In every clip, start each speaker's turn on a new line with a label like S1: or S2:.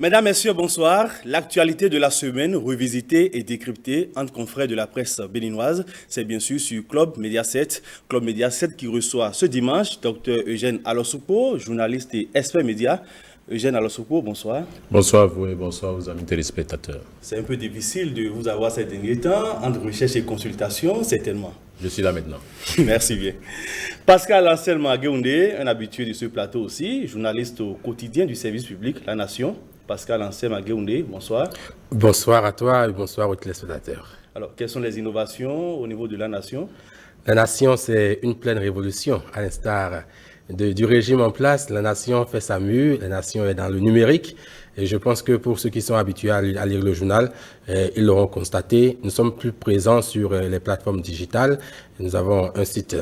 S1: Mesdames, Messieurs, bonsoir. L'actualité de la semaine, revisitée et décryptée entre confrères de la presse béninoise, c'est bien sûr sur Club Média 7. Club Média 7 qui reçoit ce dimanche Dr Eugène Alossoupo, journaliste et expert média. Eugène Alossoupo, bonsoir.
S2: Bonsoir à vous et bonsoir aux amis téléspectateurs.
S1: C'est un peu difficile de vous avoir ces derniers temps, entre recherche et consultation, certainement.
S2: Je suis là maintenant.
S1: Merci bien. Pascal Anselme-Agueoundé, un habitué de ce plateau aussi, journaliste au quotidien du service public La Nation. Pascal Anselme-Agueoundé, bonsoir.
S3: Bonsoir à toi et bonsoir aux téléspectateurs.
S1: Alors, quelles sont les innovations au niveau de La Nation?
S3: La Nation, c'est une pleine révolution. À l'instar du régime en place, La Nation fait sa mue, La Nation est dans le numérique. Et je pense que pour ceux qui sont habitués à lire le journal, ils l'auront constaté. Nous sommes plus présents sur les plateformes digitales. Nous avons un site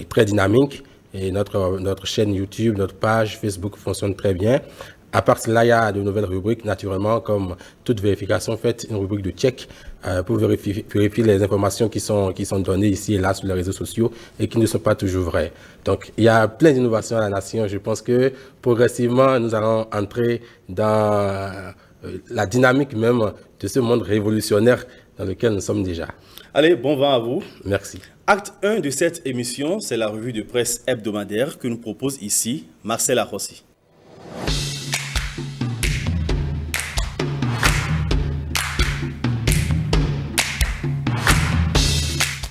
S3: très dynamique et notre chaîne YouTube, notre page Facebook fonctionne très bien. À part cela, il y a de nouvelles rubriques, naturellement, comme toute vérification faite, une rubrique de check pour vérifier les informations qui sont données ici et là sur les réseaux sociaux et qui ne sont pas toujours vraies. Donc, il y a plein d'innovations à La Nation. Je pense que progressivement, nous allons entrer dans la dynamique même de ce monde révolutionnaire dans lequel nous sommes déjà.
S1: Allez, bon vent à vous.
S3: Merci.
S1: Acte 1 de cette émission, c'est la revue de presse hebdomadaire que nous propose ici Marcel Arrossi.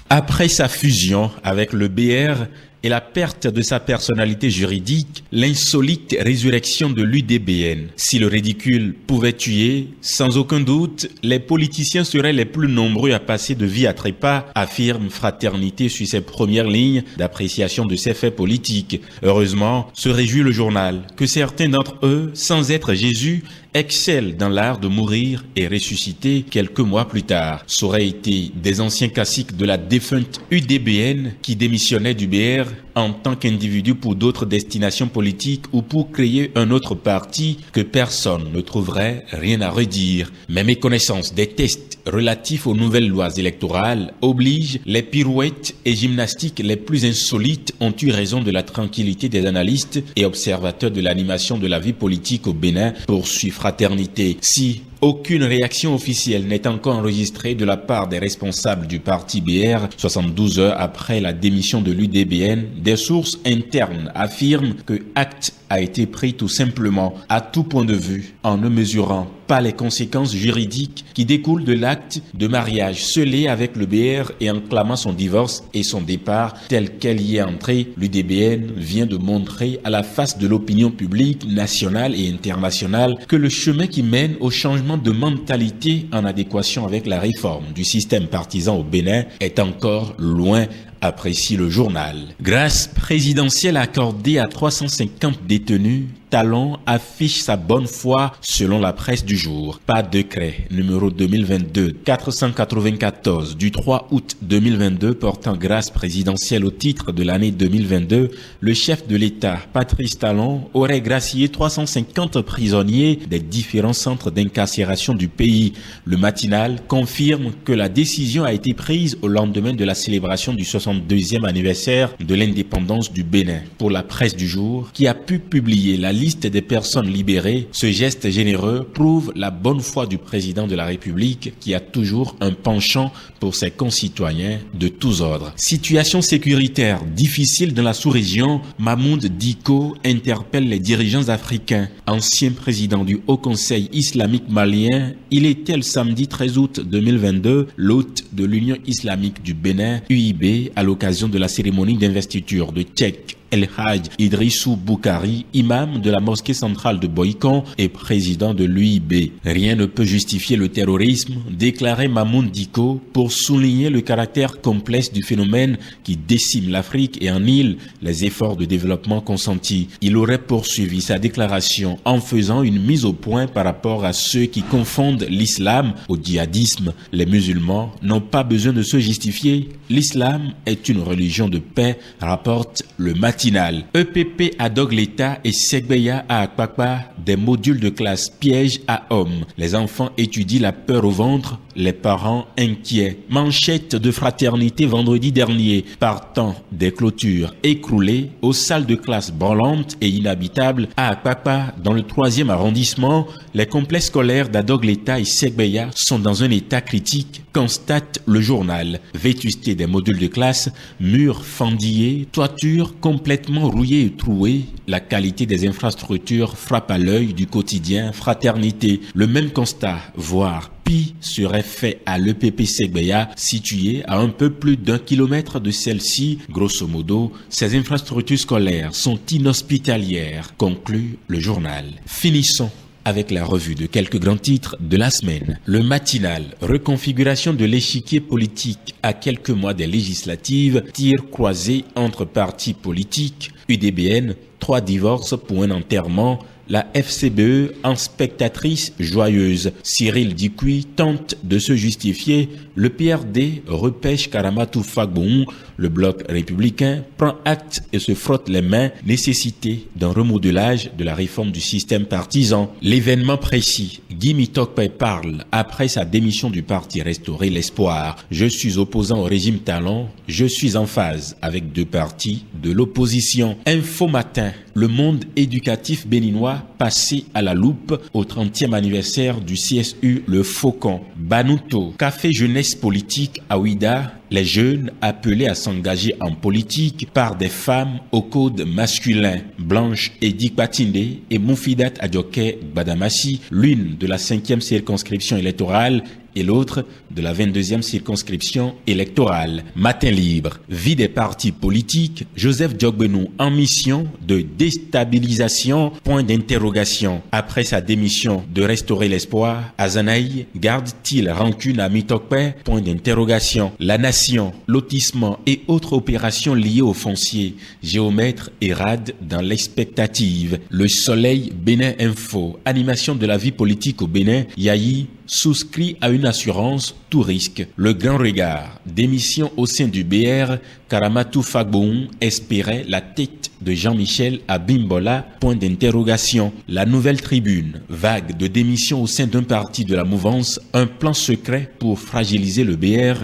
S4: Après sa fusion avec le BR et la perte de sa personnalité juridique, l'insolite résurrection de l'UDBN. Si le ridicule pouvait tuer, sans aucun doute, les politiciens seraient les plus nombreux à passer de vie à trépas, affirme Fraternité sur ses premières lignes d'appréciation de ses faits politiques. Heureusement, se réjouit le journal que certains d'entre eux, sans être Jésus, excellent dans l'art de mourir et ressusciter quelques mois plus tard. Ça aurait été des anciens caciques de la défunte UDBN qui démissionnaient du BR en tant qu'individu pour d'autres destinations politiques ou pour créer un autre parti que personne ne trouverait rien à redire. Mais méconnaissance des tests relatifs aux nouvelles lois électorales oblige, les pirouettes et gymnastiques les plus insolites ont eu raison de la tranquillité des analystes et observateurs de l'animation de la vie politique au Bénin, poursuit Fraternité. Si aucune réaction officielle n'est encore enregistrée de la part des responsables du parti BR 72 heures après la démission de l'UDBN, des sources internes affirment que acte a été pris tout simplement à tout point de vue en ne mesurant pas les conséquences juridiques qui découlent de l'acte de mariage scellé avec le BR et en clamant son divorce et son départ tel qu'elle y est entrée. L'UDBN vient de montrer à la face de l'opinion publique nationale et internationale que le chemin qui mène au changement de mentalité en adéquation avec la réforme du système partisan au Bénin est encore loin, apprécie le journal. Grâce présidentielle accordée à 350 détenus, Talon affiche sa bonne foi selon la presse du jour. Par décret numéro 2022-494 du 3 août 2022 portant grâce présidentielle au titre de l'année 2022, le chef de l'État, Patrice Talon, aurait gracié 350 prisonniers des différents centres d'incarcération du pays. Le matinal confirme que la décision a été prise au lendemain de la célébration du 62e anniversaire de l'indépendance du Bénin. Pour la presse du jour, qui a pu publier la liste des personnes libérées, ce geste généreux prouve la bonne foi du président de la République qui a toujours un penchant pour ses concitoyens de tous ordres. Situation sécuritaire difficile dans la sous-région, Mamoud Dicko interpelle les dirigeants africains. Ancien président du Haut Conseil islamique malien, il était le samedi 13 août 2022 l'hôte de l'Union islamique du Bénin, UIB, à l'occasion de la cérémonie d'investiture de Tchèque El Hadj Idrissou Boukari, imam de la mosquée centrale de Boïkon et président de l'UIB. Rien ne peut justifier le terrorisme, déclarait Mamoun Dicko, pour souligner le caractère complexe du phénomène qui décime l'Afrique et annihile les efforts de développement consentis. Il aurait poursuivi sa déclaration en faisant une mise au point par rapport à ceux qui confondent l'islam au djihadisme. Les musulmans n'ont pas besoin de se justifier. L'islam est une religion de paix, rapporte le matin matinale. EPP à Dogleta et Segbeya à Akpakpa, des modules de classe pièges à hommes. Les enfants étudient la peur au ventre, les parents inquiets. Manchette de fraternité vendredi dernier, partant des clôtures écroulées aux salles de classe branlantes et inhabitables à Akpakpa, dans le 3e arrondissement. Les complexes scolaires d'Adogleta et Segbeya sont dans un état critique, constate le journal. Vétusté des modules de classe, murs fendillés, toitures complètement rouillées et trouées, la qualité des infrastructures frappe à l'œil du quotidien Fraternité. Le même constat, voire pire, serait fait à l'EPP Segbeya, situé à un peu plus d'1 kilomètre de celle-ci. Grosso modo, ces infrastructures scolaires sont inhospitalières, conclut le journal. Finissons avec la revue de quelques grands titres de la semaine. Le matinal, reconfiguration de l'échiquier politique à quelques mois des législatives, tir croisé entre partis politiques, UDBN, 3 divorces pour un enterrement, la FCBE en spectatrice joyeuse. Cyril Dikui tente de se justifier. Le PRD repêche Karamatou Fagbon. Le bloc républicain prend acte et se frotte les mains. Nécessité d'un remodelage de la réforme du système partisan. L'événement précis. Guy Mitokpe parle après sa démission du parti Restaurer l'Espoir. Je suis opposant au régime Talon. Je suis en phase avec 2 partis de l'opposition. Info Matin. Le monde éducatif béninois passé à la loupe au 30e anniversaire du CSU Le Faucon. Banuto, café jeunesse politique à Ouida, les jeunes appelés à s'engager en politique par des femmes au code masculin. Blanche Edik Batinde et Moufidat Adjoke Badamassi, l'une de la 5e circonscription électorale et l'autre de la 22e circonscription électorale. Matin libre, vie des partis politiques, Joseph Djogbenou en mission de déstabilisation, point d'interrogation. Après sa démission de Restaurer l'Espoir, Azanaï garde-t-il rancune à Mitokpe, point d'interrogation. La Nation, lotissement et autres opérations liées au foncier, géomètre et rad dans l'expectative. Le Soleil Bénin Info, animation de la vie politique au Bénin, Yahi souscrit à une assurance tout risque. Le Grand Regard, démission au sein du BR, Karamatou Fagbon espérait la tête de Jean-Michel à Bimbola, point d'interrogation. La Nouvelle Tribune, vague de démission au sein d'un parti de la mouvance, un plan secret pour fragiliser le BR.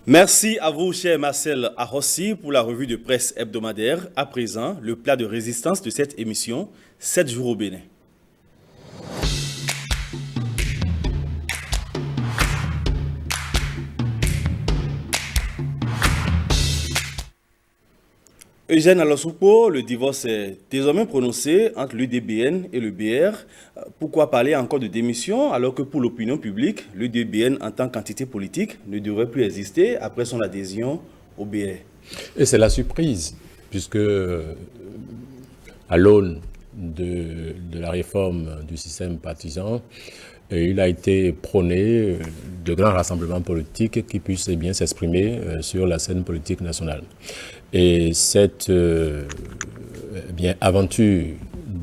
S1: Merci à vous, cher Marcel Arossi, pour la revue de presse hebdomadaire. À présent, le plat de résistance de cette émission, 7 jours au Bénin. Eugène Alosupo, le divorce est désormais prononcé entre l'UDBN et le BR. Pourquoi parler encore de démission alors que pour l'opinion publique, l'UDBN en tant qu'entité politique ne devrait plus exister après son adhésion au BR?
S2: Et c'est la surprise, puisque à l'aune de la réforme du système partisan, il a été prôné de grands rassemblements politiques qui puissent bien s'exprimer sur la scène politique nationale. Et cette aventure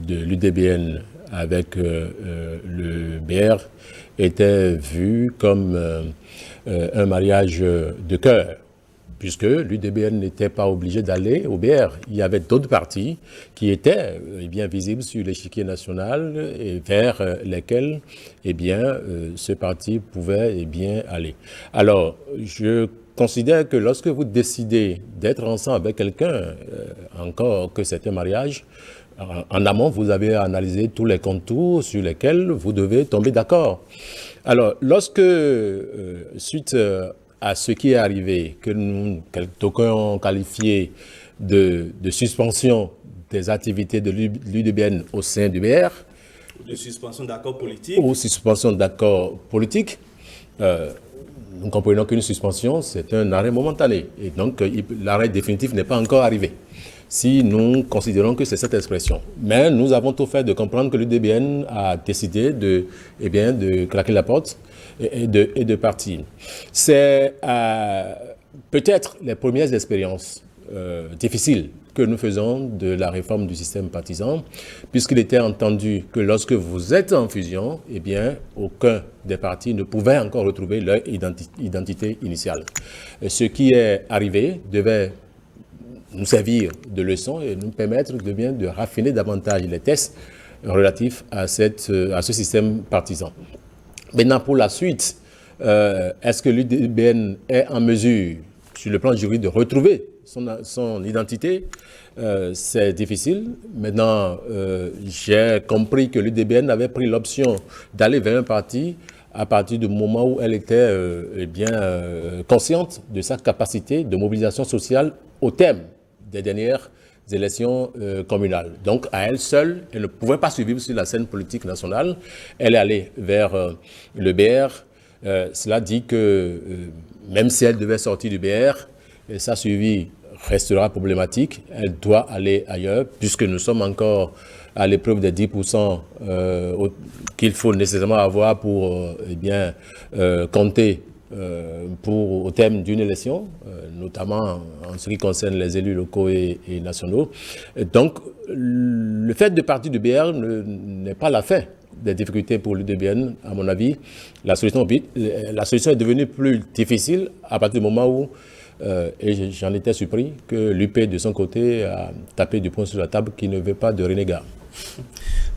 S2: de l'UDBN avec le BR était vue comme un mariage de cœur, puisque l'UDBN n'était pas obligé d'aller au BR. Il y avait d'autres partis qui étaient bien visibles sur l'échiquier national et vers lesquels ce parti pouvait aller. Alors, je considère que lorsque vous décidez d'être ensemble avec quelqu'un, encore que c'est un mariage, en amont, vous avez analysé tous les contours sur lesquels vous devez tomber d'accord. Alors, lorsque, suite à ce qui est arrivé, que d'aucuns ont qualifié de suspension des activités de l'UDBN au sein du BR,
S1: de suspension d'accords politiques.
S2: Ou suspension d'accords politiques, nous comprenons qu'une suspension, c'est un arrêt momentané. Et donc, l'arrêt définitif n'est pas encore arrivé. Si nous considérons que c'est cette expression. Mais nous avons tout fait de comprendre que l'UDBN a décidé de claquer la porte et de partir. C'est peut-être les premières expériences difficiles que nous faisons de la réforme du système partisan, puisqu'il était entendu que lorsque vous êtes en fusion, eh bien, aucun des partis ne pouvait encore retrouver leur identité initiale. Ce qui est arrivé devait nous servir de leçon et nous permettre de raffiner davantage les tests relatifs à ce système partisan. Maintenant, pour la suite, est-ce que l'UDBN est en mesure, sur le plan juridique, de retrouver son identité? C'est difficile. Maintenant, j'ai compris que l'UDBN avait pris l'option d'aller vers un parti à partir du moment où elle était consciente de sa capacité de mobilisation sociale au terme des dernières élections communales. Donc, à elle seule, elle ne pouvait pas survivre sur la scène politique nationale. Elle est allée vers le BR. Cela dit que même si elle devait sortir du BR, sa survie restera problématique. Elle doit aller ailleurs, puisque nous sommes encore à l'épreuve des 10% qu'il faut nécessairement avoir pour compter au terme d'une élection, notamment en ce qui concerne les élus locaux et nationaux. Donc, le fait de partir du BR n'est pas la fin des difficultés pour l'UDBN, à mon avis. La solution est devenue plus difficile à partir du moment où, et j'en étais surpris, que l'UP de son côté a tapé du poing sur la table qui ne veut pas de renégat.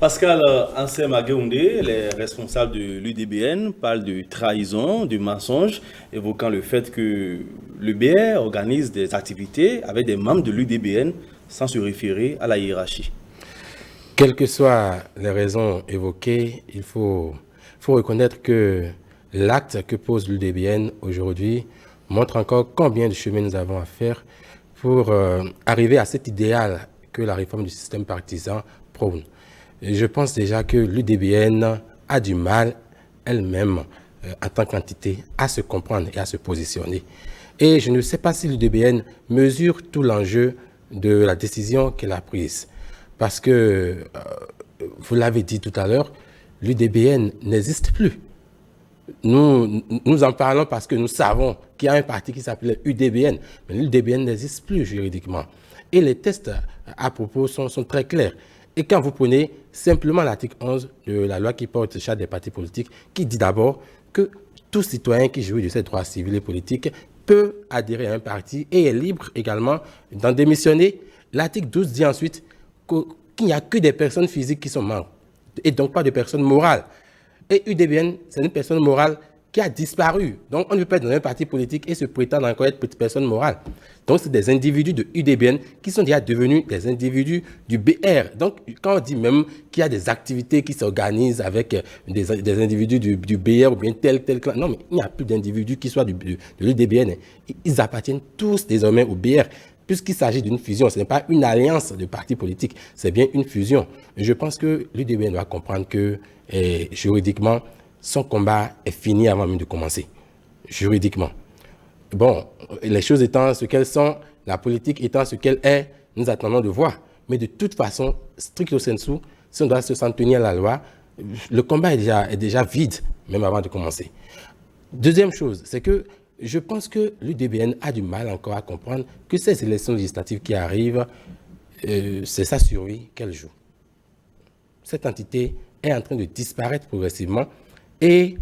S1: Pascal Ansem-Aguehoundé, les responsables de l'UDBN, parlent de trahison, de mensonge, évoquant le fait que le BR organise des activités avec des membres de l'UDBN sans se référer à la hiérarchie.
S3: Quelles que soient les raisons évoquées, il faut reconnaître que l'acte que pose l'UDBN aujourd'hui montre encore combien de chemin nous avons à faire pour arriver à cet idéal que la réforme du système partisan prône. Et je pense déjà que l'UDBN a du mal elle-même, en tant qu'entité, à se comprendre et à se positionner. Et je ne sais pas si l'UDBN mesure tout l'enjeu de la décision qu'elle a prise. Parce que, vous l'avez dit tout à l'heure, l'UDBN n'existe plus. Nous en parlons parce que nous savons qu'il y a un parti qui s'appelait UDBN, mais l'UDBN n'existe plus juridiquement. Et les tests à propos sont très clairs. Et quand vous prenez simplement l'article 11 de la loi qui porte charte des partis politiques, qui dit d'abord que tout citoyen qui jouit de ses droits civils et politiques peut adhérer à un parti et est libre également d'en démissionner. L'article 12 dit ensuite qu'il n'y a que des personnes physiques qui sont membres, et donc pas de personnes morales. Et UDBN, c'est une personne morale qui a disparu. Donc, on ne peut pas être dans un parti politique et se prétendre encore être petite personne morale. Donc, c'est des individus de UDBN qui sont déjà devenus des individus du BR. Donc, quand on dit même qu'il y a des activités qui s'organisent avec des individus du BR ou bien tel clan, non, mais il n'y a plus d'individus qui soient de l'UDBN. Ils appartiennent tous désormais au BR. Puisqu'il s'agit d'une fusion, ce n'est pas une alliance de partis politiques, c'est bien une fusion. Je pense que l'UDBN doit comprendre que juridiquement, son combat est fini avant même de commencer. Juridiquement. Bon, les choses étant ce qu'elles sont, la politique étant ce qu'elle est, nous attendons de voir. Mais de toute façon, stricto sensu, si on doit s'en tenir à la loi, le combat est déjà vide, même avant de commencer. Deuxième chose, c'est que je pense que l'UDBN a du mal encore à comprendre que ces élections législatives qui arrivent, c'est sa survie qu'elle joue. Cette entité est en train de disparaître progressivement et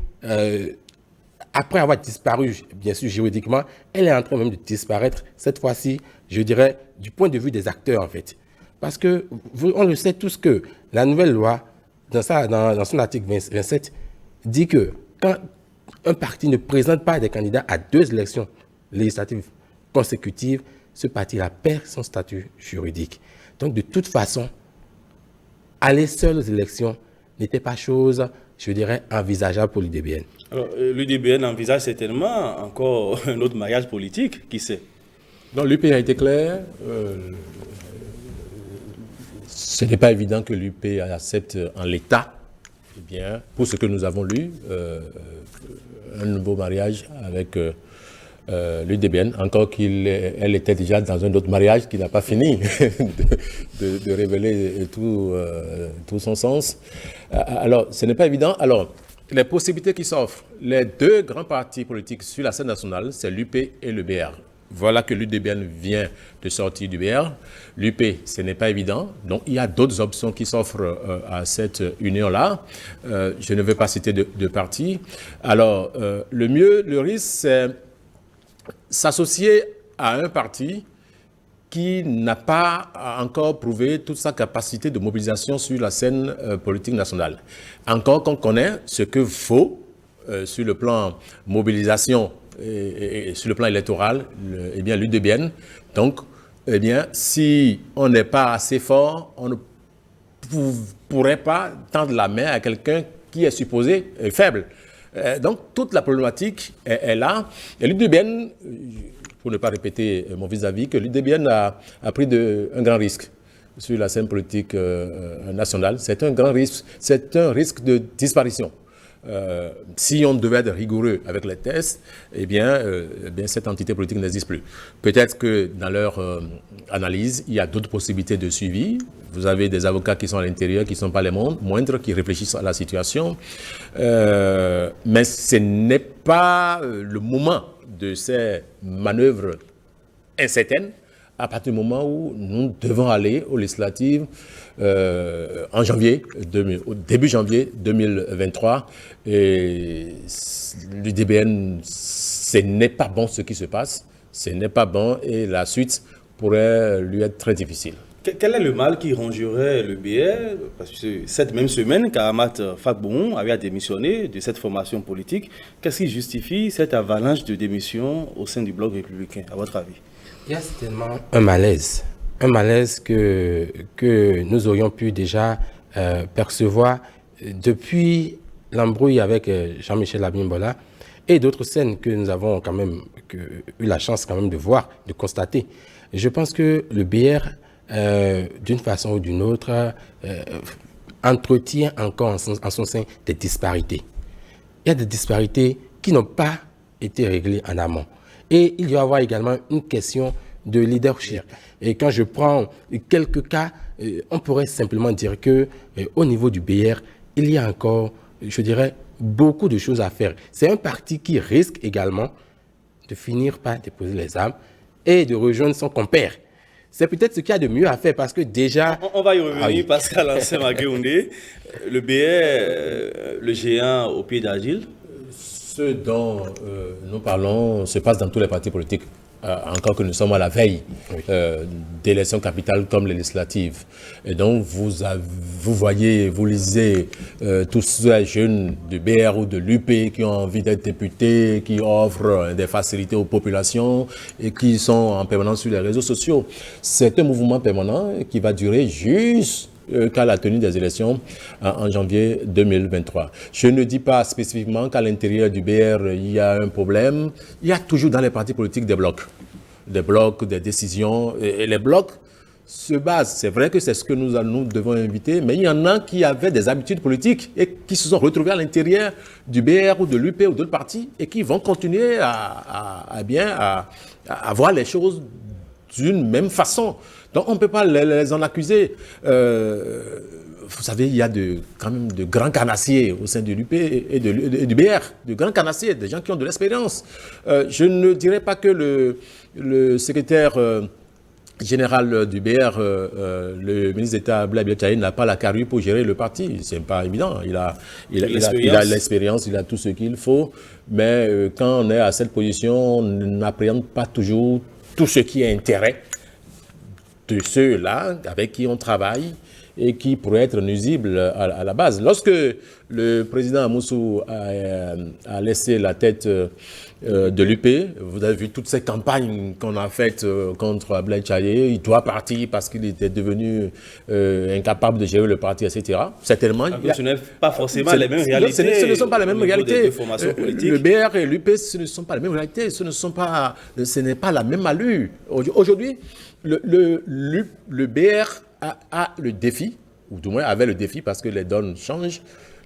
S3: après avoir disparu, bien sûr juridiquement, elle est en train même de disparaître, cette fois-ci, je dirais, du point de vue des acteurs en fait. Parce que, on le sait tous que la nouvelle loi, dans son article 27, dit que quand un parti ne présente pas des candidats à 2 élections législatives consécutives, ce parti-là perd son statut juridique. Donc, de toute façon, aller seul aux élections n'était pas chose, je dirais, envisageable pour l'UDBN.
S1: Alors, l'UDBN envisage certainement encore un autre mariage politique, qui sait?
S2: Donc, l'UP a été clair. Ce n'est pas évident que l'UP accepte en l'état, eh bien, pour ce que nous avons lu, un nouveau mariage avec l'UDBN, encore qu'elle était déjà dans un autre mariage qui n'a pas fini de révéler tout son sens. Alors, ce n'est pas évident. Alors, les possibilités qui s'offrent, les 2 grands partis politiques sur la scène nationale, c'est l'UP et le BR. voilà que l'UDBN vient de sortir du BR. L'UP, ce n'est pas évident. Donc, il y a d'autres options qui s'offrent à cette union-là. Je ne veux pas citer de partis. Alors, le risque, c'est s'associer à un parti qui n'a pas encore prouvé toute sa capacité de mobilisation sur la scène politique nationale. Encore qu'on connaît ce que vaut sur le plan mobilisation et sur le plan électoral, eh bien l'UDBN. Donc, eh bien, si on n'est pas assez fort, on ne pourrait pas tendre la main à quelqu'un qui est supposé faible. Donc, toute la problématique est là. Et l'UDBN, pour ne pas répéter mon vis-à-vis, que l'UDBN a pris un grand risque sur la scène politique nationale. C'est un grand risque, c'est un risque de disparition. Si on devait être rigoureux avec les tests, eh bien cette entité politique n'existe plus. Peut-être que dans leur analyse, il y a d'autres possibilités de suivi. Vous avez des avocats qui sont à l'intérieur, qui ne sont pas les moindres, qui réfléchissent à la situation. Mais ce n'est pas le moment de ces manœuvres incertaines, à partir du moment où nous devons aller aux législatives en janvier, au début janvier 2023. Et l'UDBN, ce n'est pas bon ce qui se passe, ce n'est pas bon et la suite pourrait lui être très difficile.
S1: Quel est le mal qui rongerait le BR? Parce que cette même semaine, Karamat Fakboun avait démissionné de cette formation politique. Qu'est-ce qui justifie cette avalanche de démissions au sein du bloc républicain, à votre avis?
S3: Il y a certainement un malaise que nous aurions pu déjà percevoir depuis l'embrouille avec Jean-Michel Abimbola et d'autres scènes que nous avons quand même eu la chance quand même de voir, de constater. Je pense que le BR, d'une façon ou d'une autre, entretient encore en son sein des disparités. Il y a des disparités qui n'ont pas été réglées en amont. Et il y va y avoir également une question de leadership. Et quand je prends quelques cas, on pourrait simplement dire que au niveau du BR, il y a encore, je dirais, beaucoup de choses à faire. C'est un parti qui risque également de finir par déposer les armes et de rejoindre son compère. C'est peut-être ce qu'il y a de mieux à faire parce que déjà...
S1: On va y revenir, Pascal Ansemageoundé, le BR, le géant au pied d'Agile.
S2: Ce dont nous parlons se passe dans tous les partis politiques, encore que nous sommes à la veille d'élections capitales comme les législatives. Et donc, vous voyez, vous lisez tous ces jeunes du BR ou de l'UP qui ont envie d'être députés, qui offrent des facilités aux populations et qui sont en permanence sur les réseaux sociaux. C'est un mouvement permanent qui va durer jusqu'à la tenue des élections en janvier 2023. Je ne dis pas spécifiquement qu'à l'intérieur du BR, il y a un problème. Il y a toujours dans les partis politiques des blocs, des décisions. Et les blocs se basent. C'est vrai que c'est ce que nous devons inviter, mais il y en a qui avaient des habitudes politiques et qui se sont retrouvés à l'intérieur du BR ou de l'UP ou d'autres partis et qui vont continuer à voir les choses d'une même façon. Donc on ne peut pas les en accuser. Vous savez, il y a quand même de grands carnassiers au sein de l'UP et du BR, de grands carnassiers, des gens qui ont de l'expérience. Je ne dirais pas que le secrétaire général du BR, le ministre d'État Blaise Biotchaï, n'a pas la carrure pour gérer le parti. C'est pas évident. Il a l'expérience, il a tout ce qu'il faut. Mais quand on est à cette position, on n'appréhende pas toujours tout ce qui est intérêt de ceux-là avec qui on travaille et qui pourraient être nuisibles à la base. Lorsque le président Amoussou a laissé la tête de l'UP, vous avez vu toutes ces campagnes qu'on a faites contre Blaise Biotchaï, il doit partir parce qu'il était devenu incapable de gérer le parti, etc. Certainement.
S1: Ce n'est pas forcément les mêmes réalités.
S2: Ce ne sont pas les mêmes réalités.
S1: Le
S2: BR et l'UP, ce ne sont pas les mêmes réalités. Ce n'est pas la même allure. Aujourd'hui, le BR a le défi, ou du moins avait le défi parce que les donnes changent,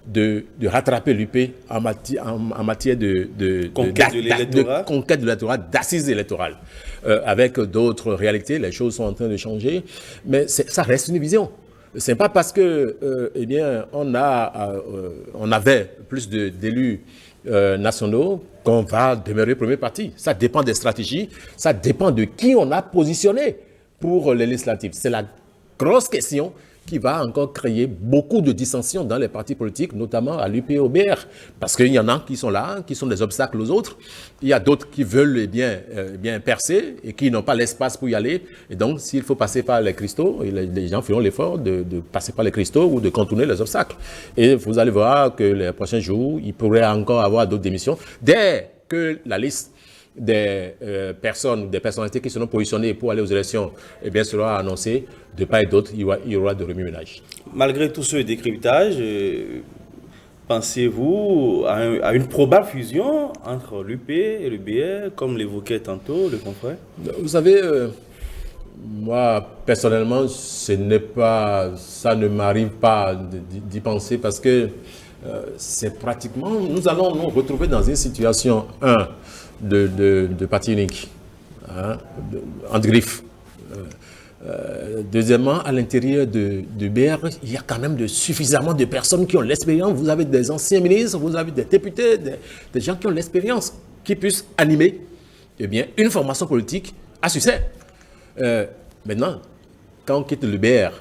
S2: de rattraper l'UP en matière de conquête de l'électorat, d'assises électorales. Avec d'autres réalités, les choses sont en train de changer, mais ça reste une vision. C'est pas parce que, eh bien, on avait plus d'élus nationaux qu'on va demeurer premier parti. Ça dépend des stratégies, ça dépend de qui on a positionné pour les législatives. C'est la grosse question qui va encore créer beaucoup de dissensions dans les partis politiques, notamment à l'UP et au BR. Parce qu'il y en a qui sont là, qui sont des obstacles aux autres. Il y a d'autres qui veulent bien percer et qui n'ont pas l'espace pour y aller. Et donc, s'il faut passer par les cristaux, les gens feront l'effort de passer par les cristaux ou de contourner les obstacles. Et vous allez voir que les prochains jours, il pourrait encore avoir d'autres démissions. Dès que la liste des personnes, des personnalités qui seront positionnées pour aller aux élections, eh bien, sera annoncé, de part et d'autre, il y aura de remue-ménage.
S1: Malgré tout ce décryptage, pensez-vous à une probable fusion entre l'UP et le BR, comme l'évoquait tantôt le confrère?
S2: Vous savez, moi, personnellement, ça ne m'arrive pas d'y penser parce que c'est pratiquement, nous allons nous retrouver dans une situation, de parti unique, hein, entre griffes. Deuxièmement, à l'intérieur du BR, il y a quand même suffisamment de personnes qui ont l'expérience. Vous avez des anciens ministres, vous avez des députés, des gens qui ont l'expérience, qui puissent animer une formation politique à succès. Maintenant, quand on quitte le BR,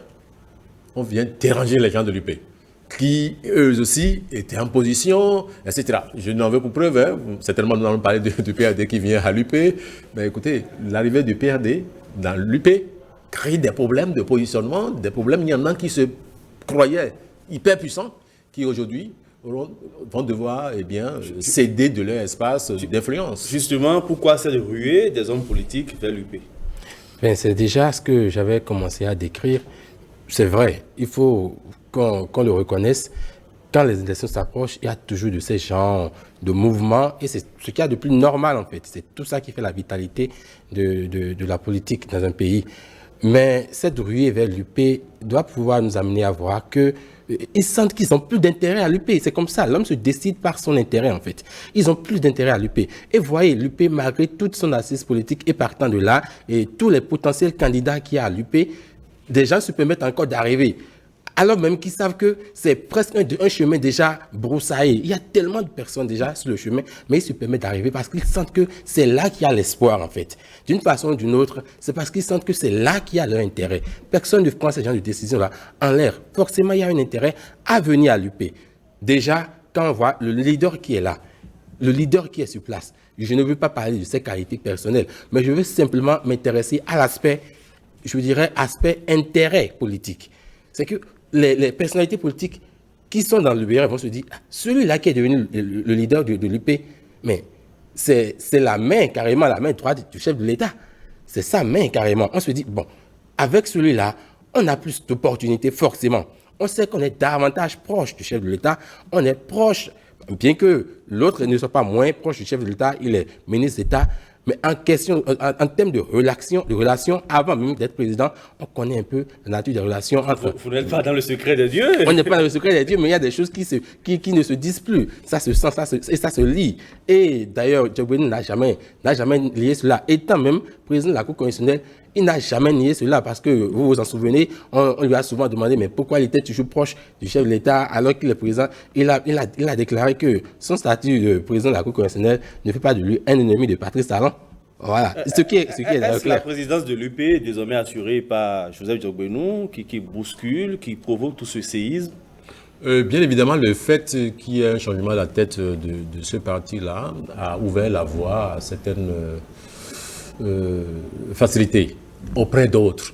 S2: on vient déranger les gens de l'UP, qui eux aussi étaient en position, etc. Je n'en veux pour preuve, hein. Certainement nous allons parler du PRD qui vient à l'UP, mais écoutez, l'arrivée du PRD dans l'UP crée des problèmes de positionnement, des problèmes, il y en a qui se croyaient hyper puissants, qui aujourd'hui vont devoir céder de leur espace d'influence.
S1: Justement, pourquoi cette ruée des hommes politiques vers l'UP?
S3: C'est déjà ce que j'avais commencé à décrire. C'est vrai, il faut qu'on le reconnaisse. Quand les élections s'approchent, il y a toujours de ces genres de mouvements et c'est ce qu'il y a de plus normal en fait. C'est tout ça qui fait la vitalité de la politique dans un pays. Mais cette ruée vers l'UP doit pouvoir nous amener à voir qu'ils sentent qu'ils n'ont plus d'intérêt à l'UP. C'est comme ça, l'homme se décide par son intérêt en fait. Ils n'ont plus d'intérêt à l'UP. Et voyez, l'UP, malgré toute son assise politique et partant de là, et tous les potentiels candidats qu'il y a à l'UP, des gens se permettent encore d'arriver. Alors même qu'ils savent que c'est presque un chemin déjà broussaillé. Il y a tellement de personnes déjà sur le chemin, mais ils se permettent d'arriver parce qu'ils sentent que c'est là qu'il y a l'espoir en fait. D'une façon ou d'une autre, c'est parce qu'ils sentent que c'est là qu'il y a leur intérêt. Personne ne prend ces genres de décisions-là en l'air. Forcément, il y a un intérêt à venir à l'UP. Déjà, quand on voit le leader qui est là, le leader qui est sur place, je ne veux pas parler de ses qualités personnelles, mais je veux simplement m'intéresser à l'aspect, je dirais, aspect intérêt politique. C'est que les personnalités politiques qui sont dans le BR vont se dire, celui-là qui est devenu le leader de l'UP, mais c'est la main, carrément la main droite du chef de l'État. C'est sa main, carrément. On se dit, bon, avec celui-là, on a plus d'opportunités, forcément. On sait qu'on est davantage proche du chef de l'État. On est proche, bien que l'autre ne soit pas moins proche du chef de l'État, il est ministre d'État. Mais en termes de relations, avant même d'être président, on connaît un peu la nature des relations entre...
S1: Vous n'êtes pas dans le secret des dieux.
S3: On n'est pas dans le secret des dieux, mais il y a des choses qui ne se disent plus. Ça se sent, et ça se lit. Et d'ailleurs, Diogbenou n'a jamais lié cela. Étant même président de la Cour constitutionnelle, il n'a jamais nié cela parce que, vous vous en souvenez, on lui a souvent demandé mais pourquoi il était toujours proche du chef de l'État alors qu'il est président. Il a déclaré que son statut de président de la Cour constitutionnelle ne fait pas de lui un ennemi de Patrice Talon. Voilà. Ce qui est
S1: Est-ce la présidence de l'UP est désormais assurée par Joseph Diogbenou qui bouscule, qui provoque tout ce séisme?
S2: Bien évidemment, le fait qu'il y ait un changement à la tête de ce parti-là a ouvert la voie à certaines facilités auprès d'autres.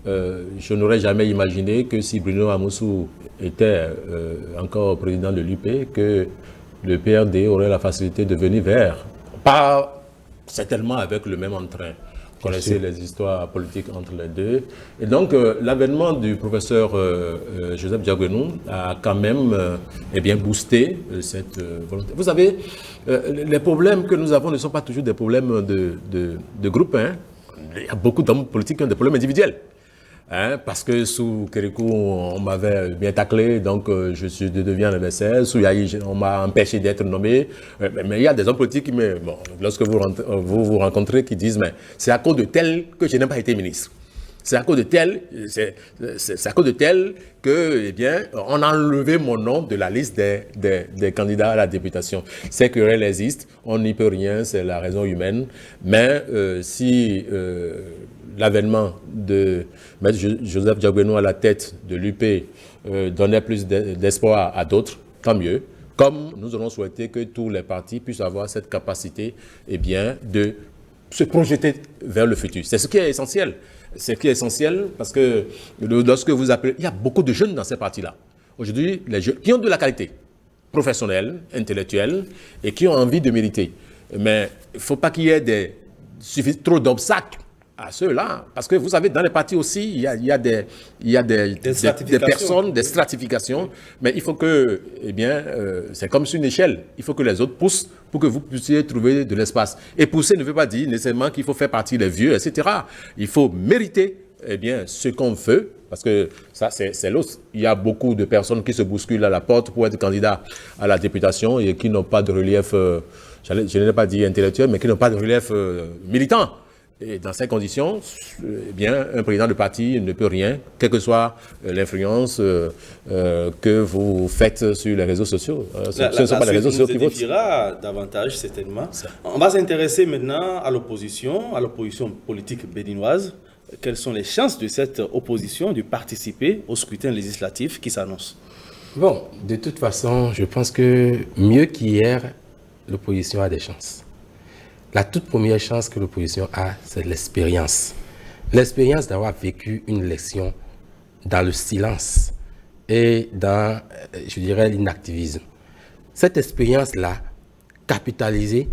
S2: Je n'aurais jamais imaginé que si Bruno Amoussou était encore président de l'UP, que le PRD aurait la facilité de venir vers, pas certainement avec le même entrain. Vous connaissez les histoires politiques entre les deux. Et donc, l'avènement du professeur Joseph Diogbenou a quand même boosté cette volonté. Vous savez, les problèmes que nous avons ne sont pas toujours des problèmes de groupe. Hein. Il y a beaucoup d'hommes politiques qui ont des problèmes individuels. Hein, parce que sous Kérékou, on m'avait bien taclé, donc je deviens l'adversaire. Sous Yahi, on m'a empêché d'être nommé. Mais il y a des hommes politiques qui lorsque vous rencontrez, qui disent, mais c'est à cause de tel que je n'ai pas été ministre. C'est à cause de tel, c'est à cause de tel que, eh bien, on a enlevé mon nom de la liste des candidats à la députation. Ces querelles existent, on n'y peut rien, c'est la raison humaine. Mais si l'avènement de M. Joseph Diagueno à la tête de l'UP donnait plus d'espoir à d'autres, tant mieux. Comme nous aurons souhaité que tous les partis puissent avoir cette capacité, eh bien, de se projeter vers le futur. C'est ce qui est essentiel. C'est ce qui est essentiel parce que lorsque vous appelez, il y a beaucoup de jeunes dans ces partis-là. Aujourd'hui, les jeunes qui ont de la qualité professionnelle, intellectuelle et qui ont envie de mériter. Mais il ne faut pas qu'il y ait trop d'obstacles à ceux-là. Parce que vous savez, dans les partis aussi, il y a des personnes, des stratifications. Mais il faut que, eh bien, c'est comme sur une échelle. Il faut que les autres poussent pour que vous puissiez trouver de l'espace. Et pousser ne veut pas dire nécessairement qu'il faut faire partie des vieux, etc. Il faut mériter, eh bien, ce qu'on veut. Parce que ça, c'est l'autre. Il y a beaucoup de personnes qui se bousculent à la porte pour être candidats à la députation et qui n'ont pas de relief, je n'ai pas dit intellectuel, mais qui n'ont pas de relief militant. Et dans ces conditions, eh bien, un président de parti ne peut rien, quelle que soit l'influence que vous faites sur les réseaux sociaux. Ce ne sont pas les réseaux sociaux qui votent.
S1: Davantage, certainement. On va s'intéresser maintenant à l'opposition politique béninoise. Quelles sont les chances de cette opposition de participer au scrutin législatif qui s'annonce?
S3: Bon, de toute façon, je pense que mieux qu'hier, l'opposition a des chances. La toute première chance que l'opposition a, c'est l'expérience. L'expérience d'avoir vécu une élection dans le silence et dans, je dirais, l'inactivisme. Cette expérience-là, capitalisée,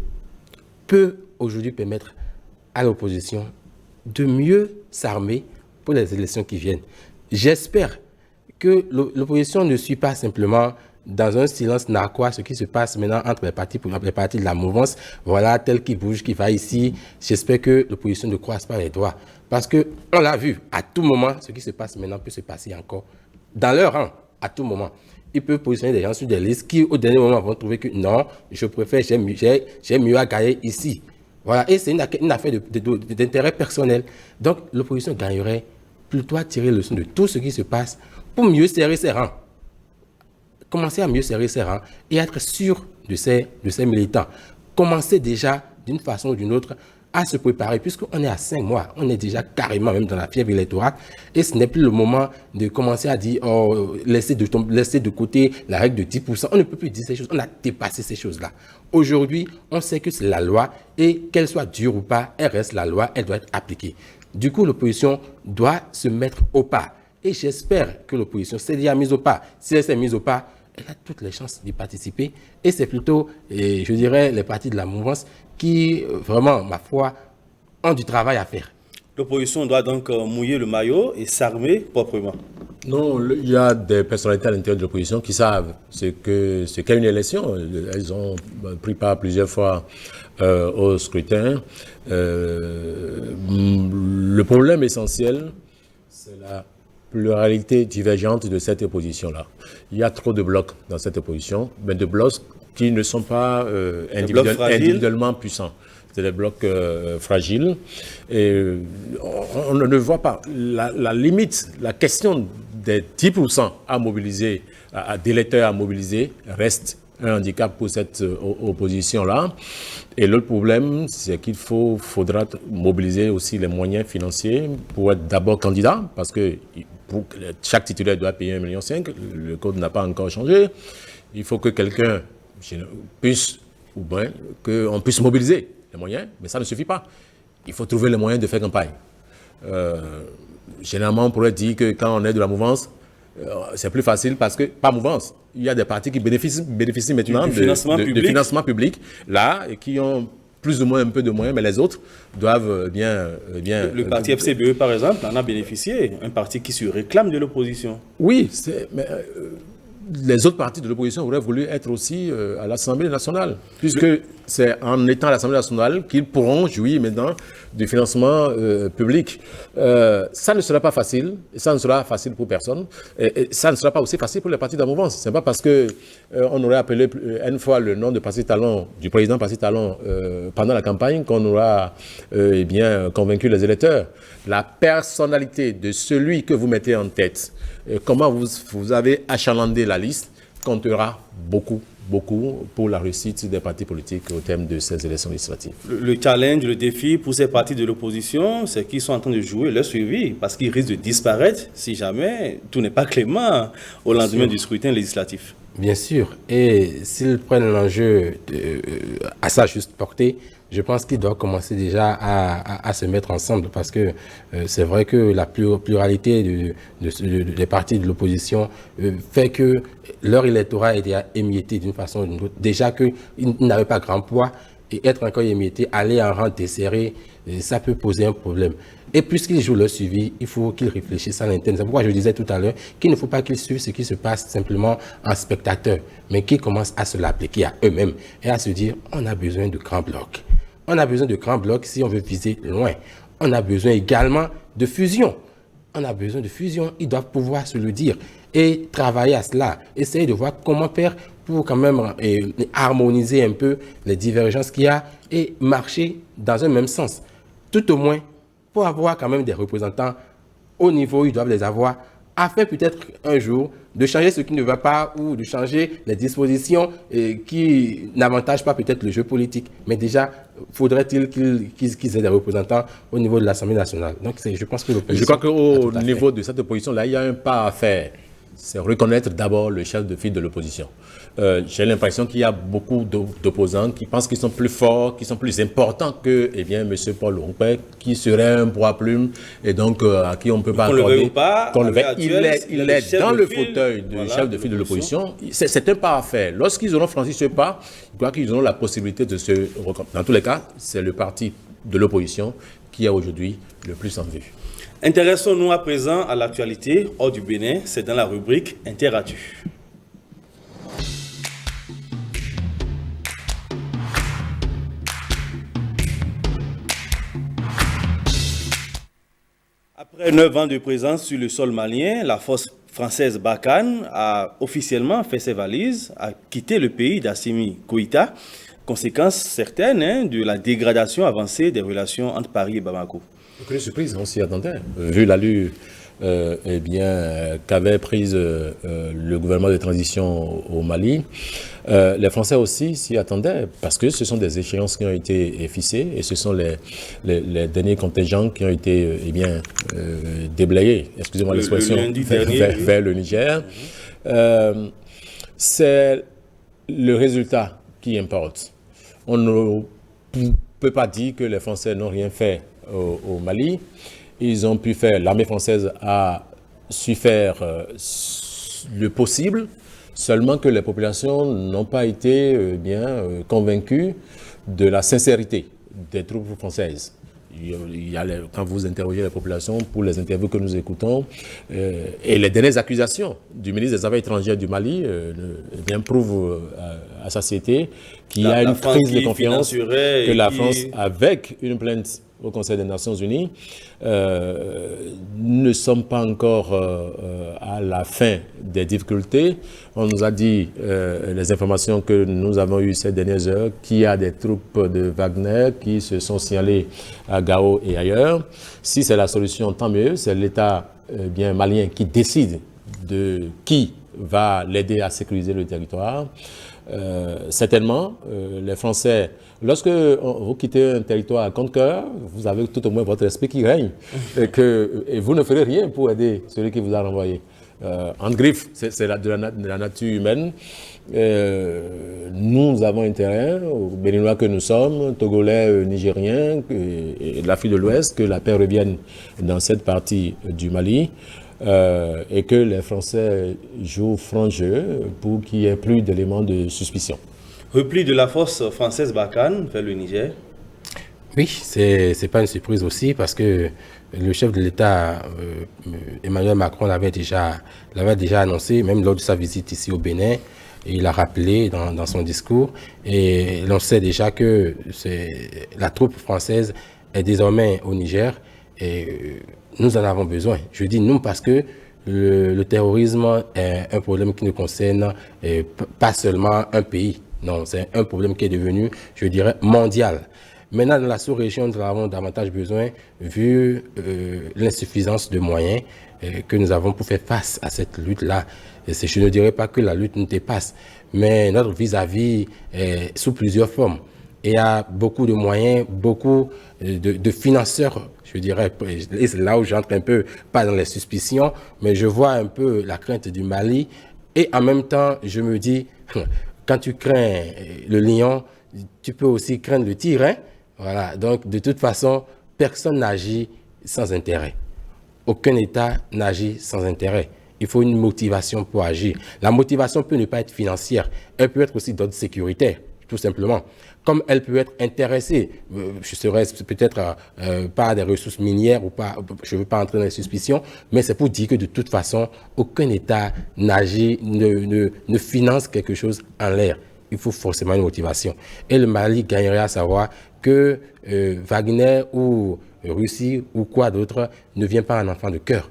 S3: peut aujourd'hui permettre à l'opposition de mieux s'armer pour les élections qui viennent. J'espère que l'opposition ne suit pas simplement dans un silence narquois ce qui se passe maintenant entre les partis de la mouvance. Voilà, tel qui bouge, qui va ici. J'espère que l'opposition ne croise pas les doigts. Parce qu'on l'a vu, à tout moment, ce qui se passe maintenant peut se passer encore dans leur rang, à tout moment. Ils peuvent positionner des gens sur des listes qui, au dernier moment, vont trouver que non, je préfère, j'ai mieux à gagner ici. Voilà, et c'est une affaire d'intérêt personnel. Donc, l'opposition gagnerait plutôt à tirer leçon de tout ce qui se passe pour mieux serrer ses rangs. Commencer à mieux serrer ses rangs et être sûr de ses militants. Commencer déjà, d'une façon ou d'une autre, à se préparer, puisqu'on est à 5 mois, on est déjà carrément même dans la fièvre électorale, et ce n'est plus le moment de commencer à dire, oh, laissez de côté la règle de 10%. On ne peut plus dire ces choses, on a dépassé ces choses-là. Aujourd'hui, on sait que c'est la loi, et qu'elle soit dure ou pas, elle reste la loi, elle doit être appliquée. Du coup, l'opposition doit se mettre au pas. Et j'espère que l'opposition s'est déjà mise au pas. Si elle s'est mise au pas, elle a toutes les chances d'y participer. Et c'est plutôt, je dirais, les partis de la mouvance qui, vraiment, ma foi, ont du travail à faire.
S1: L'opposition doit donc mouiller le maillot et s'armer proprement.
S2: Non, il y a des personnalités à l'intérieur de l'opposition qui savent ce qu'est une élection. Elles ont pris part plusieurs fois au scrutin. Le problème essentiel, c'est la pluralité divergente de cette opposition-là. Il y a trop de blocs dans cette opposition, mais de blocs qui ne sont pas individuellement puissants. C'est des blocs fragiles. Et on ne voit pas la limite, la question des 10% à mobiliser, d'électeurs à mobiliser, reste un handicap pour cette opposition-là. Et l'autre problème, c'est qu'il faudra mobiliser aussi les moyens financiers pour être d'abord candidat, parce que chaque titulaire doit payer 1,5 million. Le code n'a pas encore changé. Il faut que quelqu'un puisse, ou bien qu'on puisse mobiliser les moyens, mais ça ne suffit pas. Il faut trouver les moyens de faire campagne. Généralement, on pourrait dire que quand on est de la mouvance, c'est plus facile parce que, pas mouvance, il y a des partis qui bénéficient maintenant de financement public, là, et qui ont plus ou moins un peu de moyens, mais les autres doivent bien...
S1: Le parti FCBE, par exemple, en a bénéficié, un parti qui se réclame de l'opposition.
S2: Oui, mais les autres partis de l'opposition auraient voulu être aussi à l'Assemblée nationale, puisque c'est en étant à l'Assemblée nationale qu'ils pourront jouir maintenant du financement public. Ça ne sera pas facile, et ça ne sera facile pour personne, et ça ne sera pas aussi facile pour les partis de la mouvance. Ce n'est pas parce qu'on aurait appelé une fois le nom de Patrice Talon, du président Patrice Talon pendant la campagne qu'on aura convaincu les électeurs. La personnalité de celui que vous mettez en tête, comment vous avez achalandé la liste, comptera beaucoup pour la réussite des partis politiques au terme de ces élections législatives.
S1: Le challenge, le défi pour ces partis de l'opposition, c'est qu'ils sont en train de jouer leur suivi parce qu'ils risquent de disparaître si jamais tout n'est pas clément au lendemain du scrutin législatif.
S3: Bien sûr. Et s'ils prennent l'enjeu à sa juste portée, je pense qu'ils doivent commencer déjà à se mettre ensemble parce que c'est vrai que la pluralité des partis de l'opposition fait que leur électorat est émietté d'une façon ou d'une autre. Déjà qu'ils n'avaient pas grand poids et être encore émietté, aller en rang desserré, ça peut poser un problème. Et puisqu'ils jouent leur suivi, il faut qu'ils réfléchissent à l'interne. C'est pourquoi je disais tout à l'heure qu'il ne faut pas qu'ils suivent ce qui se passe simplement en spectateur, mais qu'ils commencent à se l'appliquer à eux-mêmes et à se dire on a besoin de grands blocs. On a besoin de grands blocs si on veut viser loin. On a besoin également de fusion. On a besoin de fusion. Ils doivent pouvoir se le dire et travailler à cela. Essayer de voir comment faire pour quand même harmoniser un peu les divergences qu'il y a et marcher dans un même sens. Tout au moins, pour avoir quand même des représentants au niveau où ils doivent les avoir, afin peut-être un jour de changer ce qui ne va pas ou de changer les dispositions qui n'avantagent pas peut-être le jeu politique. Mais déjà, faudrait-il qu'ils aient des représentants au niveau de l'Assemblée nationale. Donc je pense que
S2: je crois qu'au niveau de cette opposition-là, il y a un pas à faire. C'est reconnaître d'abord le chef de file de l'opposition. J'ai l'impression qu'il y a beaucoup d'opposants qui pensent qu'ils sont plus forts, qui sont plus importants que M. Paul Onkpek, qui serait un poids-plume et donc à qui on ne peut pas accorder. Il est dans le fauteuil du chef de file de l'opposition. C'est un pas à faire. Lorsqu'ils auront franchi ce pas, je crois qu'ils auront la possibilité de se... Dans tous les cas, c'est le parti de l'opposition qui a aujourd'hui le plus en vue.
S1: Intéressons-nous à présent à l'actualité hors du Bénin, c'est dans la rubrique Interactu. Après 9 ans de présence sur le sol malien, la force française Barkhane a officiellement fait ses valises, a quitté le pays d'Assimi Goïta, conséquence certaine de la dégradation avancée des relations entre Paris et Bamako.
S2: Aucune surprise, on s'y attendait. Vu l'allure qu'avait prise le gouvernement de transition au Mali, les Français aussi s'y attendaient parce que ce sont des échéances qui ont été fixées et ce sont les derniers contingents qui ont été déblayés, excusez-moi l'expression, vers le Niger. C'est le résultat qui importe. On ne peut pas dire que les Français n'ont rien fait au Mali. Ils ont pu faire, l'armée française a su faire le possible, seulement que les populations n'ont pas été convaincues de la sincérité des troupes françaises. Quand vous interrogez les populations pour les interviews que nous écoutons, et les dernières accusations du ministre des Affaires étrangères du Mali prouvent à sa société qu'il y a une crise de confiance, que la France, avec une plainte au Conseil des Nations Unies, ne sommes pas encore à la fin des difficultés. On nous a dit, les informations que nous avons eues ces dernières heures, qu'il y a des troupes de Wagner qui se sont signalées à Gao et ailleurs. Si c'est la solution, tant mieux. C'est l'État malien qui décide de qui va l'aider à sécuriser le territoire. Certainement, les Français, lorsque vous quittez un territoire à contre-cœur, vous avez tout au moins votre esprit qui règne et vous ne ferez rien pour aider celui qui vous a renvoyé. En griffe, c'est de la nature humaine. Nous avons intérêt, aux Béninois que nous sommes, Togolais, Nigériens et de l'Afrique de l'Ouest, que la paix revienne dans cette partie du Mali. Et que les Français jouent franc jeu pour qu'il n'y ait plus d'éléments de suspicion.
S1: Repli de la force française Barkhane vers le Niger.
S3: Oui, c'est pas une surprise aussi parce que le chef de l'État, Emmanuel Macron, l'avait déjà annoncé, même lors de sa visite ici au Bénin. il a rappelé dans son discours. Et l'on sait déjà que la troupe française est désormais au Niger et nous en avons besoin. Je dis nous parce que le terrorisme est un problème qui ne concerne pas seulement un pays. Non, c'est un problème qui est devenu, je dirais, mondial. Maintenant, dans la sous-région, nous avons davantage besoin, vu l'insuffisance de moyens que nous avons pour faire face à cette lutte-là. Je ne dirais pas que la lutte nous dépasse, mais notre vis-à-vis est sous plusieurs formes. Et il y a beaucoup de moyens, beaucoup de financeurs, je dirais. Et c'est là où j'entre un peu, pas dans les suspicions, mais je vois un peu la crainte du Mali. Et en même temps, je me dis, quand tu crains le lion, tu peux aussi craindre le tigre. Hein? Voilà. Donc, de toute façon, personne n'agit sans intérêt. Aucun État n'agit sans intérêt. Il faut une motivation pour agir. La motivation peut ne pas être financière. Elle peut être aussi d'ordre sécuritaire, tout simplement. Comme elle peut être intéressée, je serais peut-être pas des ressources minières ou pas, je ne veux pas entrer dans les suspicions, mais c'est pour dire que de toute façon, aucun État n'agit, ne finance quelque chose en l'air. Il faut forcément une motivation. Et le Mali gagnerait à savoir que Wagner ou Russie ou quoi d'autre ne vient pas un enfant de cœur,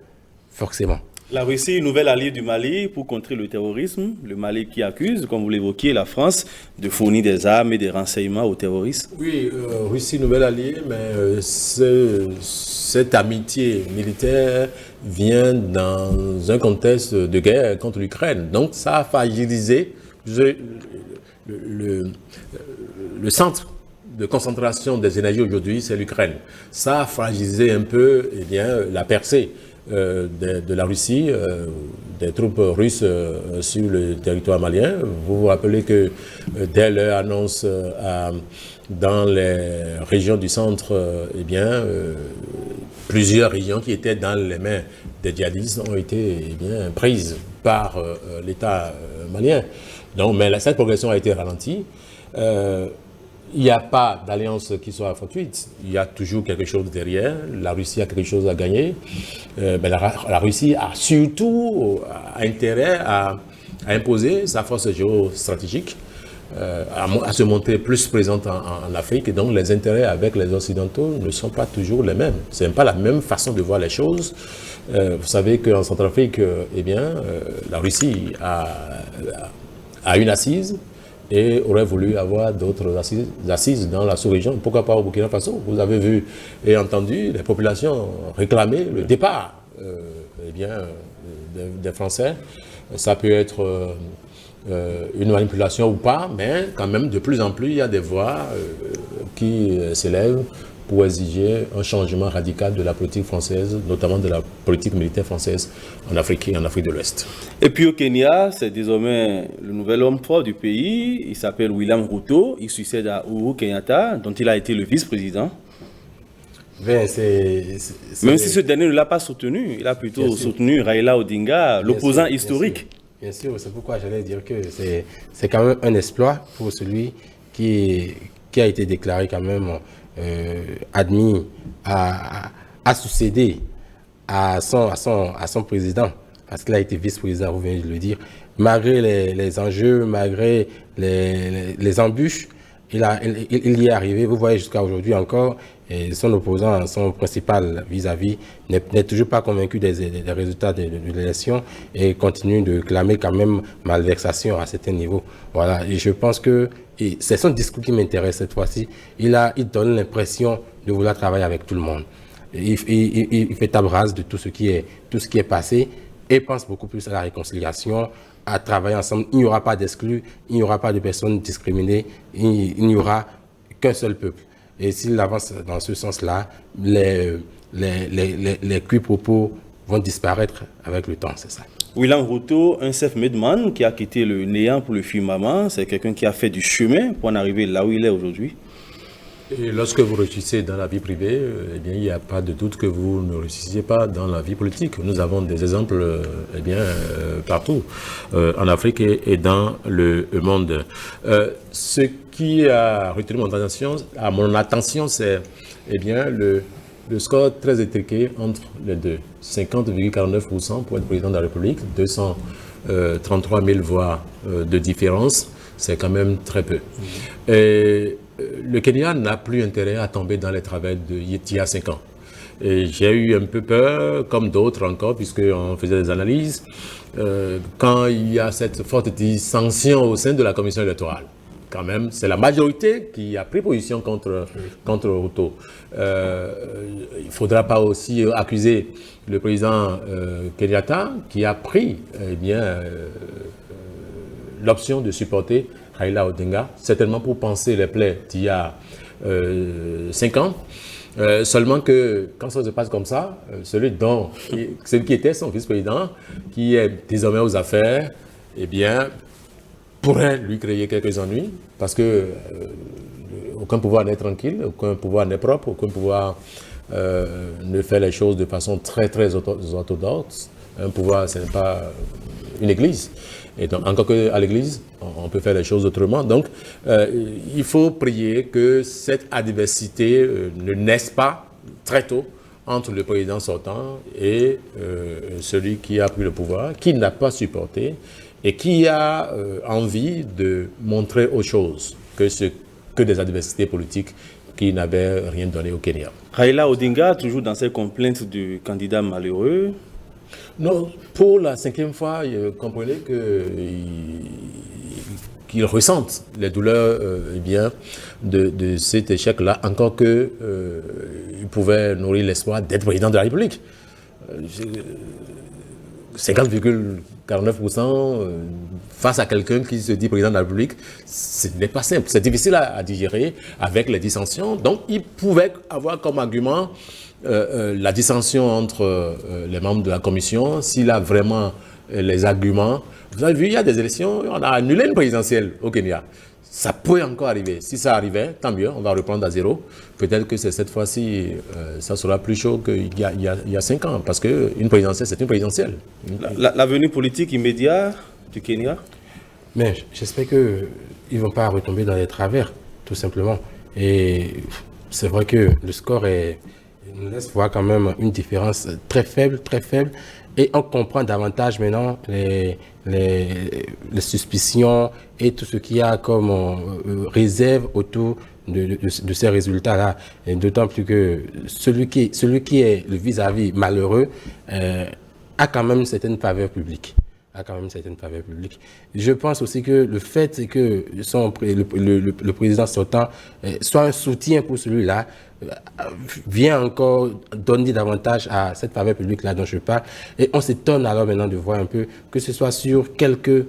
S3: forcément.
S1: La Russie, nouvelle alliée du Mali pour contrer le terrorisme. Le Mali qui accuse, comme vous l'évoquiez, la France de fournir des armes et des renseignements aux terroristes.
S2: Oui, Russie, nouvelle alliée, mais cette amitié militaire vient dans un contexte de guerre contre l'Ukraine. Donc ça a fragilisé le centre de concentration des énergies aujourd'hui, c'est l'Ukraine. Ça a fragilisé un peu la percée de la Russie, des troupes russes sur le territoire malien. Vous vous rappelez que dès leur annonce dans les régions du centre, plusieurs régions qui étaient dans les mains des djihadistes ont été prises par l'État malien. Donc, mais cette progression a été ralentie. Il n'y a pas d'alliance qui soit fortuite. Il y a toujours quelque chose derrière. La Russie a quelque chose à gagner. La Russie a surtout intérêt à imposer sa force géostratégique, à se montrer plus présente en Afrique. Et donc, les intérêts avec les Occidentaux ne sont pas toujours les mêmes. Ce n'est pas la même façon de voir les choses. Vous savez qu'en Centrafrique, la Russie a une assise et aurait voulu avoir d'autres assises dans la sous-région. Pourquoi pas au Burkina Faso? Vous avez vu et entendu les populations réclamer le départ des Français. Ça peut être une manipulation ou pas, mais quand même de plus en plus, il y a des voix qui s'élèvent pour exiger un changement radical de la politique française, notamment de la politique militaire française en Afrique et en Afrique de l'Ouest.
S1: Et puis au Kenya, c'est désormais le nouvel homme fort du pays. Il s'appelle William Ruto. Il succède à Uhuru Kenyatta, dont il a été le vice-président. Même si ce dernier ne l'a pas soutenu, il a plutôt soutenu Raila Odinga, l'opposant historique.
S3: Bien sûr, c'est pourquoi j'allais dire que c'est quand même un exploit pour celui qui a été déclaré quand même admis à succéder à son président, parce qu'il a été vice-président, vous venez de le dire, malgré les enjeux, malgré les embûches, il y est arrivé. Vous voyez jusqu'à aujourd'hui encore, et son opposant, son principal vis-à-vis, n'est toujours pas convaincu des résultats de l'élection et continue de clamer quand même malversation à certains niveaux. Voilà, et je pense que c'est son discours qui m'intéresse cette fois-ci. Il donne l'impression de vouloir travailler avec tout le monde. Il fait table rase de tout ce qui est passé et pense beaucoup plus à la réconciliation, à travailler ensemble. Il n'y aura pas d'exclus, il n'y aura pas de personnes discriminées, il n'y aura qu'un seul peuple. Et s'il avance dans ce sens-là, les quiproquos vont disparaître avec le temps, c'est ça.
S1: William Ruto, un self-made man qui a quitté le néant pour le firmament, c'est quelqu'un qui a fait du chemin pour en arriver là où il est aujourd'hui.
S2: Et lorsque vous réussissez dans la vie privée, il n'y a pas de doute que vous ne réussissez pas dans la vie politique. Nous avons des exemples partout, en Afrique et dans le monde. Ce qui a retenu mon attention, c'est le score très étriqué entre les deux. 50,49% pour être président de la République, 200 33 000 voix de différence, c'est quand même très peu. Et le Kenya n'a plus intérêt à tomber dans les travers d'il y a 5 ans. Et j'ai eu un peu peur, comme d'autres encore, puisqu'on faisait des analyses, quand il y a cette forte dissension au sein de la commission électorale. Quand même, c'est la majorité qui a pris position contre Ruto. Il ne faudra pas aussi accuser le président Kenyatta, qui a pris l'option de supporter Raila Odinga, certainement pour penser les plaies d'il y a 5 ans. Seulement que quand ça se passe comme ça, celui qui était son vice-président, qui est désormais aux affaires, eh bien, pourrait lui créer quelques ennuis, parce que aucun pouvoir n'est tranquille, aucun pouvoir n'est propre, aucun pouvoir ne fait les choses de façon très très orthodoxe. Un pouvoir, ce n'est pas une église. Et donc, encore qu'à l'église, on peut faire les choses autrement. Donc, il faut prier que cette adversité ne naisse pas très tôt entre le président sortant et celui qui a pris le pouvoir, qui n'a pas supporté et qui a envie de montrer autre chose que des adversités politiques qui n'avaient rien donné au Kenya.
S1: Raila Odinga, toujours dans ses complaintes du candidat malheureux.
S2: Non, pour la 5e fois, comprenez qu'il ressente les douleurs de cet échec-là, encore qu'il pouvait nourrir l'espoir d'être président de la République. 50,49% face à quelqu'un qui se dit président de la République, ce n'est pas simple. C'est difficile à digérer avec les dissensions. Donc, il pouvait avoir comme argument la dissension entre les membres de la commission, s'il a vraiment les arguments. Vous avez vu, il y a des élections, on a annulé une présidentielle au Kenya. Ça peut encore arriver. Si ça arrivait, tant mieux, on va reprendre à zéro. Peut-être que cette fois-ci, ça sera plus chaud qu'il y a 5 ans, parce qu'une présidentielle, c'est une présidentielle.
S1: L'avenir politique immédiat du Kenya?
S3: Mais j'espère qu'ils ne vont pas retomber dans les travers, tout simplement. Et c'est vrai que le score nous laisse voir quand même une différence très faible, et on comprend davantage maintenant les suspicions et tout ce qu'il y a comme réserve autour de ces résultats-là. Et d'autant plus que celui qui est le vis-à-vis malheureux a quand même une certaine faveur publique. Je pense aussi que le fait que le président sortant soit un soutien pour celui-là vient encore donner davantage à cette faveur publique-là dont je parle. Et on s'étonne alors maintenant de voir un peu que ce soit sur quelques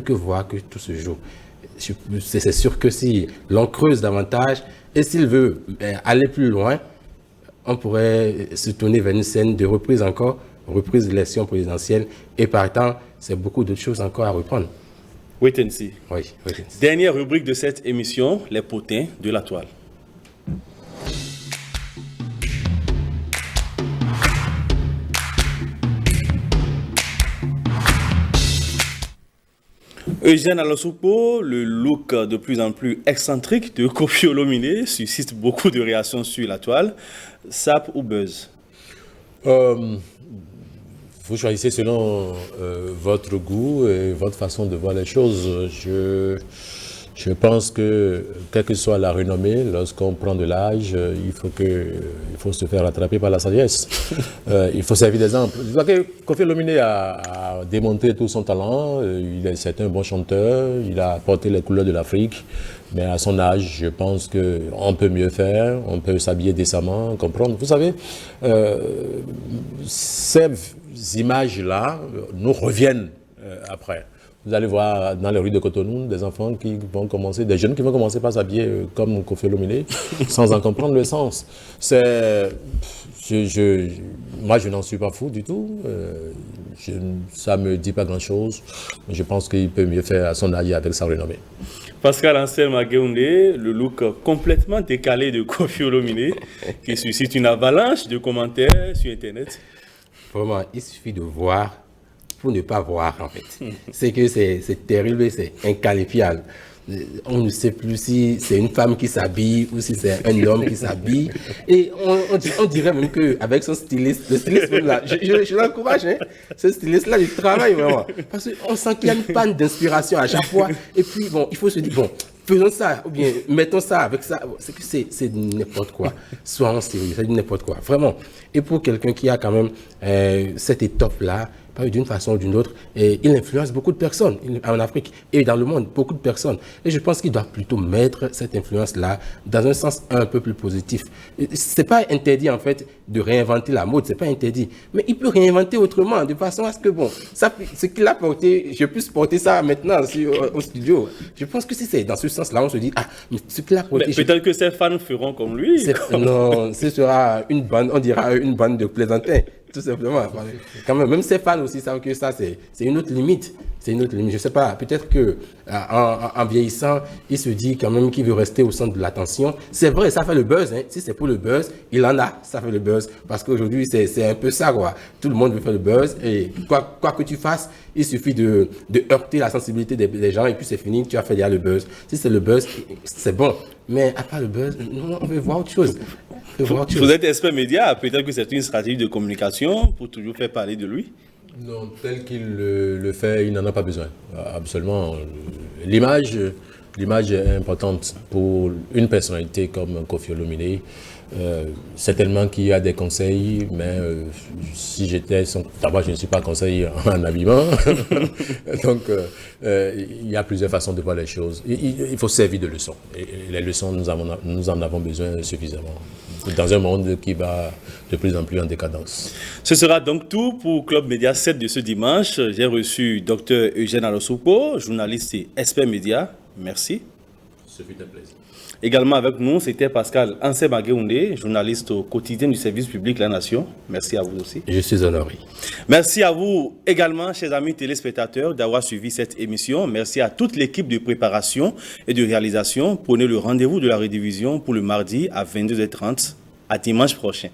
S3: voix que tout se joue. C'est sûr que si l'on creuse davantage et s'il veut aller plus loin, on pourrait se tourner vers une scène de reprise de l'élection présidentielle, et par temps, c'est beaucoup d'autres choses encore à reprendre.
S1: Wait and see.
S3: Oui, wait and see.
S1: Dernière rubrique de cette émission, les potins de la toile. Eugène Alosupo, le look de plus en plus excentrique de Koffi Olomide suscite beaucoup de réactions sur la toile. Sap ou buzz?
S2: Vous choisissez selon votre goût et votre façon de voir les choses. Je pense que, quelle que soit la renommée, lorsqu'on prend de l'âge, il faut se faire rattraper par la sagesse. Il faut servir d'exemple. Je vois que Koffi Olomide a démontré tout son talent. C'est un bon chanteur. Il a porté les couleurs de l'Afrique. Mais à son âge, je pense qu'on peut mieux faire. On peut s'habiller décemment, comprendre. Vous savez, ces images-là nous reviennent après. Vous allez voir dans les rues de Cotonou des enfants qui vont commencer, des jeunes qui vont commencer par s'habiller comme Koffi Olomide, sans en comprendre le sens. Moi, je n'en suis pas fou du tout. Ça ne me dit pas grand-chose. Je pense qu'il peut mieux faire à son âge avec sa renommée.
S1: Pascal Anselme Agueoundé, le look complètement décalé de Koffi Olomide, qui suscite une avalanche de commentaires sur Internet.
S3: Vraiment, il suffit de voir pour ne pas voir, en fait. C'est que c'est terrible, c'est inqualifiable. On ne sait plus si c'est une femme qui s'habille ou si c'est un homme qui s'habille. Et on dirait même qu'avec son styliste, le styliste là, je l'encourage, hein, ce styliste-là, il travaille vraiment. Parce qu'on sent qu'il y a une panne d'inspiration à chaque fois. Et puis, bon, il faut se dire, bon, faisons ça, ou bien mettons ça avec ça. C'est que c'est n'importe quoi. Soyons sérieux, c'est n'importe quoi, vraiment. Et pour quelqu'un qui a quand même cette étoffe-là, d'une façon ou d'une autre, et il influence beaucoup de personnes en Afrique et dans le monde, beaucoup de personnes. Et je pense qu'il doit plutôt mettre cette influence-là dans un sens un peu plus positif. C'est pas interdit en fait de réinventer la mode, c'est pas interdit, mais il peut réinventer autrement, de façon à ce que bon, ça, ce qu'il a porté, je puisse porter ça maintenant au studio. Je pense que si c'est dans ce sens-là, on se dit ah, mais ce qu'il a porté.
S1: Peut-être que ses fans feront comme lui.
S3: Non, ce sera une bande, on dira une bande de plaisantins. Tout simplement. Quand même ses fans aussi savent que ça, c'est une autre limite. C'est une autre limite. Je ne sais pas, peut-être qu'en vieillissant, il se dit quand même qu'il veut rester au centre de l'attention. C'est vrai, ça fait le buzz. Hein. Si c'est pour le buzz, il en a, ça fait le buzz. Parce qu'aujourd'hui, c'est un peu ça, quoi. Tout le monde veut faire le buzz. Et quoi que tu fasses, il suffit de heurter la sensibilité des gens et puis c'est fini, tu as fait déjà le buzz. Si c'est le buzz, c'est bon. Mais à part le buzz, on veut voir autre chose.
S1: Vous êtes expert média, peut-être que c'est une stratégie de communication pour toujours faire parler de lui?
S2: Non, tel qu'il le fait, il n'en a pas besoin. Absolument. L'image est importante pour une personnalité comme Koffi Olomide. Certainement qu'il y a des conseils, mais si j'étais son... D'abord, je ne suis pas conseiller en habillement. Donc, il y a plusieurs façons de voir les choses. Il faut servir de leçons. Et les leçons, nous en avons besoin suffisamment. Dans un monde qui va de plus en plus en décadence.
S1: Ce sera donc tout pour Club Média 7 de ce dimanche. J'ai reçu Dr Eugène Alosoukpo, journaliste et expert média. Merci.
S2: Ce fut un plaisir.
S1: Également avec nous, c'était Pascal Ansemageoundé, journaliste au quotidien du service public La Nation. Merci à vous aussi.
S3: Je suis honoré.
S1: Merci à vous également, chers amis téléspectateurs, d'avoir suivi cette émission. Merci à toute l'équipe de préparation et de réalisation. Prenez le rendez-vous de la rediffusion pour le mardi à 22h30. À dimanche prochain.